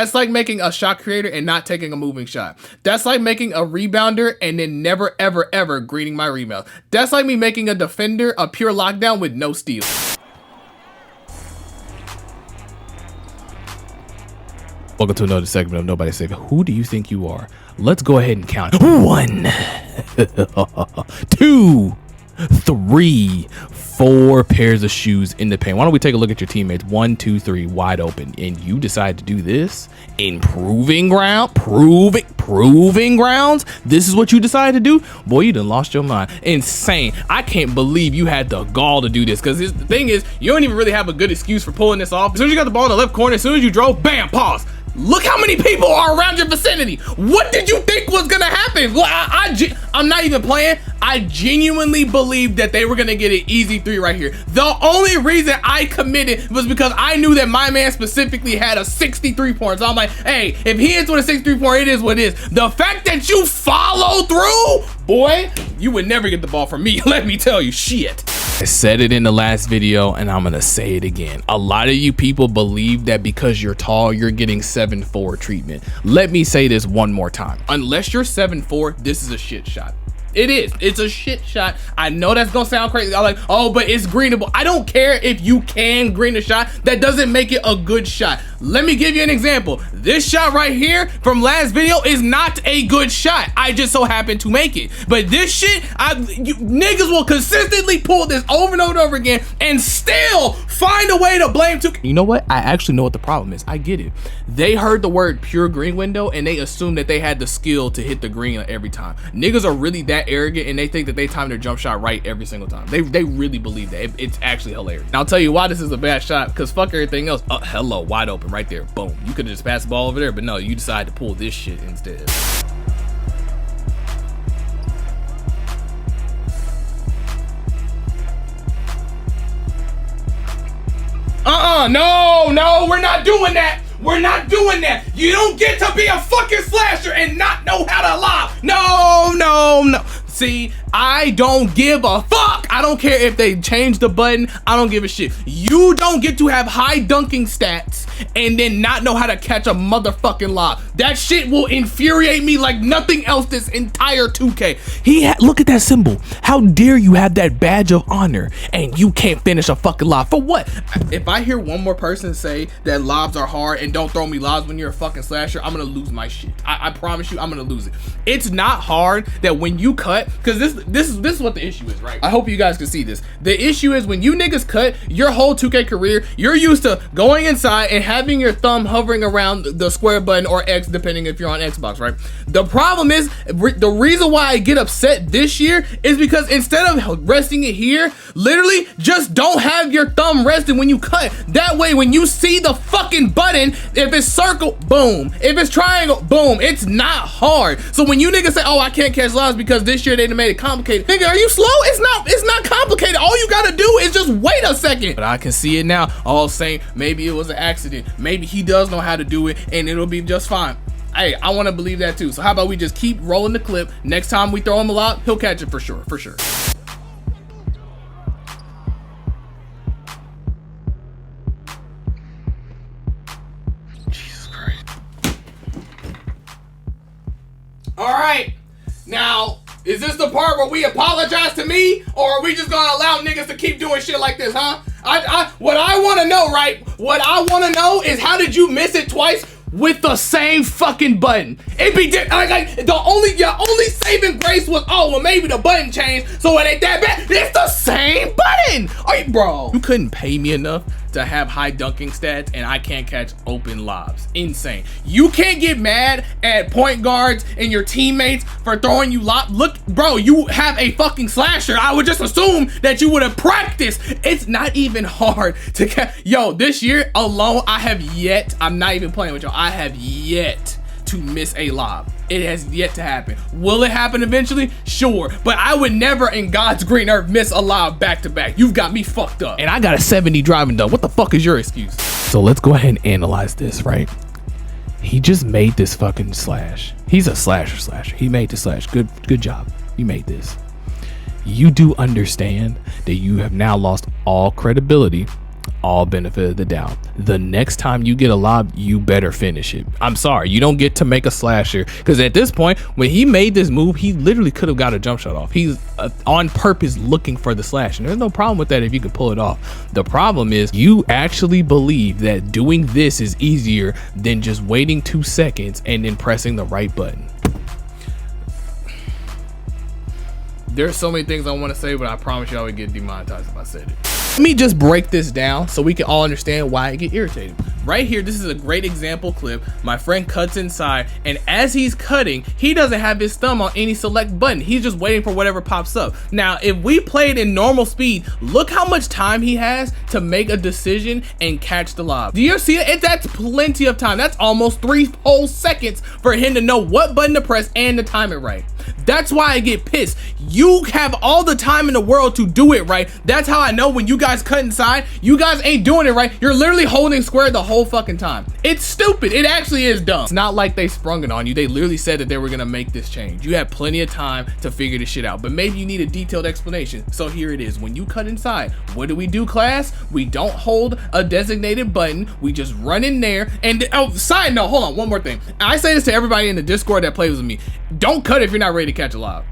That's like making a shot creator and not taking a moving shot. That's like making a rebounder and then never, ever, ever greening my rebound. That's like me making a defender a pure lockdown with no steal. Welcome to another segment of Nobody Safe. Who do you think you are? Let's go ahead and count. 1, 2, 3, 4 pairs of shoes in the paint. Why don't we take a look at your teammates? 1, 2, 3, wide open. And you decide to do this in proving grounds. This is what you decide to do? Boy, you done lost your mind. Insane. I can't believe you had the gall to do this, because the thing is, you don't even really have a good excuse for pulling this off. As soon as you got the ball in the left corner, as soon as you drove, bam, pause. Look how many people are around your vicinity. What did you think was gonna happen? Well, I'm not even playing. I genuinely believed that they were gonna get an easy 3 right here. The only reason I committed was because I knew that my man specifically had a 63 pointer. So I'm like, hey, if he hits with a 63 pointer, it is what it is. The fact that you follow through, boy, you would never get the ball from me. Let me tell you, shit. I said it in the last video and I'm gonna say it again. A lot of you people believe that because you're tall, you're getting 7'4" treatment. Let me say this one more time. Unless you're 7'4", this is a shit shot. It is. It's a shit shot. I know that's gonna sound crazy. I'm like, oh, but it's greenable. I don't care if you can green a shot. That doesn't make it a good shot. Let me give you an example. This shot right here from last video is not a good shot. I just so happen to make it. But this shit, you niggas will consistently pull this over and over and over again and still find a way to blame 2K. You know what? I actually know what the problem is. I get it. They heard the word pure green window and they assumed that they had the skill to hit the green every time. Niggas are really that arrogant and they think that they time their jump shot right every single time. They really believe that. It's actually hilarious. And I'll tell you why this is a bad shot, because fuck everything else. Hello, wide open right there. Boom. You could have just passed the ball over there, but no, you decided to pull this shit instead. No, we're not doing that. We're not doing that. You don't get to be a fucking slasher and not know how to lob. No. See, I don't give a fuck. I don't care if they change the button. I don't give a shit. You don't get to have high dunking stats and then not know how to catch a motherfucking lob. That shit will infuriate me like nothing else this entire 2K. Look at that symbol. How dare you have that badge of honor and you can't finish a fucking lob? For what? If I hear one more person say that lobs are hard and don't throw me lobs when you're a fucking slasher, I'm gonna lose my shit. I promise you, I'm gonna lose it. It's not hard that when you cut, because this is what the issue is, right? I hope you guys can see this. The issue is when you niggas cut your whole 2K career, you're used to going inside and having your thumb hovering around the square button or X, depending if you're on Xbox, right? The problem is, the reason why I get upset this year is because instead of resting it here, literally just don't have your thumb resting when you cut. That way, when you see the fucking button, if it's circle, boom. If it's triangle, boom. It's not hard. So when you niggas say, oh, I can't catch lobs because this year they made it complicated. Nigga, are you slow? It's not complicated. All you gotta do is just wait a second. But I can see it now. All saying maybe it was an accident. Maybe he does know how to do it and it'll be just fine. Hey, I want to believe that too. So how about we just keep rolling the clip? Next time we throw him a lob, he'll catch it for sure. Jesus Christ. All right. Now, is this the part where we apologize to me, or are we just gonna allow niggas to keep doing shit like this, huh? What I wanna know, right? What I wanna know is, how did you miss it twice with the same fucking button? It be like your only saving grace was, oh, well, maybe the button changed, so it ain't that bad. It's the same button. Are you, bro? You couldn't pay me enough to have high dunking stats and I can't catch open lobs. Insane. You can't get mad at point guards and your teammates for throwing you lob. Look, bro, you have a fucking slasher. I would just assume that you would have practiced. It's not even hard to catch. Yo, this year alone, I'm not even playing with y'all, I have yet to miss a lob. It has yet to happen. Will it happen eventually? Sure. But I would never in God's green earth miss a lob back to back. You've got me fucked up. And I got a 70 driving dunk. What the fuck is your excuse? So let's go ahead and analyze this, right? He just made this fucking slash. He's a slasher. He made the slash. Good job. You made this. You do understand that you have now lost all credibility all benefit of the doubt. The next time you get a lob, you better finish it. I'm sorry, you don't get to make a slasher, because at this point, when he made this move, he literally could have got a jump shot off. He's on purpose looking for the slash, and there's no problem with that if you can pull it off. The problem is you actually believe that doing this is easier than just waiting 2 seconds and then pressing the right button. There's so many things I want to say, but I promise you I would get demonetized if I said it. Let me just break this down so we can all understand why I get irritated. Right here, this is a great example clip. My friend cuts inside, and as he's cutting, he doesn't have his thumb on any select button. He's just waiting for whatever pops up. Now, if we played in normal speed, look how much time he has to make a decision and catch the lob. Do you see it? That's plenty of time. That's almost 3 whole seconds for him to know what button to press and to time it right. That's why I get pissed. You have all the time in the world to do it right. That's how I know when you guys cut inside, you guys ain't doing it right. You're literally holding square the whole fucking time. It's stupid. It actually is dumb. It's not like they sprung it on you. They literally said that they were gonna make this change. You had plenty of time to figure this shit out, but maybe you need a detailed explanation. So here it is. When you cut inside, what do we do, class? We don't hold a designated button. We just run in there. And oh, side note, hold on, one more thing. I say this to everybody in the Discord that plays with me. Don't cut if you're not ready to catch a lob.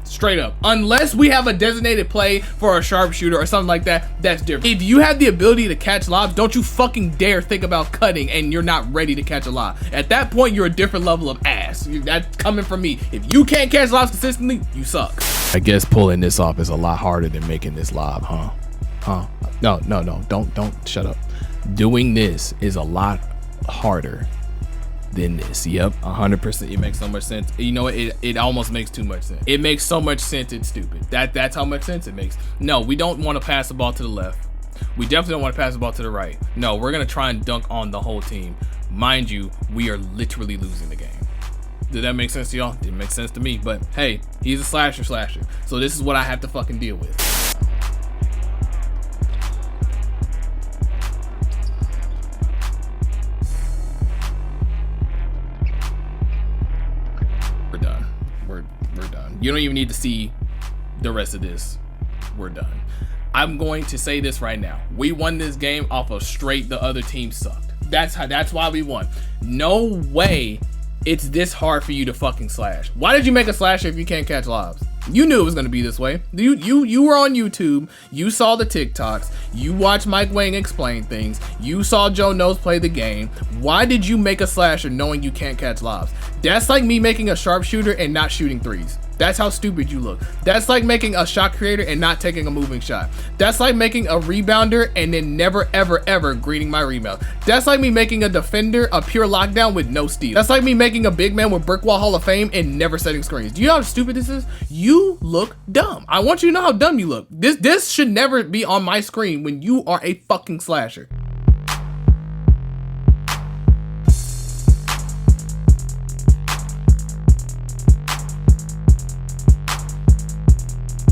Straight up. Unless we have a designated play for a sharpshooter or something like that, that's different. If you have the ability to catch lobs, don't you fucking dare think about cutting and you're not ready to catch a lob. At that point, you're a different level of ass. That's coming from me. If you can't catch lobs consistently, you suck. I guess pulling this off is a lot harder than making this lob, huh? No, don't shut up. Doing this is a lot harder than this. Yep, 100%. It makes so much sense. You know, it almost makes too much sense. It makes so much sense, it's stupid. That's how much sense it makes. No, we don't want to pass the ball to the left. We definitely don't want to pass the ball to the right. No, we're gonna try and dunk on the whole team. Mind you, we are literally losing the game. Did that make sense to y'all? Didn't make sense to me, but hey, he's a slasher. So this is what I have to fucking deal with. We're done. You don't even need to see the rest of this. We're done. I'm going to say this right now. We won this game off of straight the other team sucked. That's why we won. No way it's this hard for you to fucking slash. Why did you make a slasher if you can't catch lobs? You knew it was gonna be this way. You were on YouTube, you saw the TikToks, you watched Mike Wang explain things, you saw Joe Knows play the game. Why did you make a slasher knowing you can't catch lobs? That's like me making a sharpshooter and not shooting threes. That's how stupid you look. That's like making a shot creator and not taking a moving shot. That's like making a rebounder and then never ever greening my rebound. That's like me making a defender a pure lockdown with no steal. That's like me making a big man with brick wall Hall of Fame and never setting screens. Do you know how stupid this is? You look dumb. I want you to know how dumb you look. This should never be on my screen when you are a fucking slasher.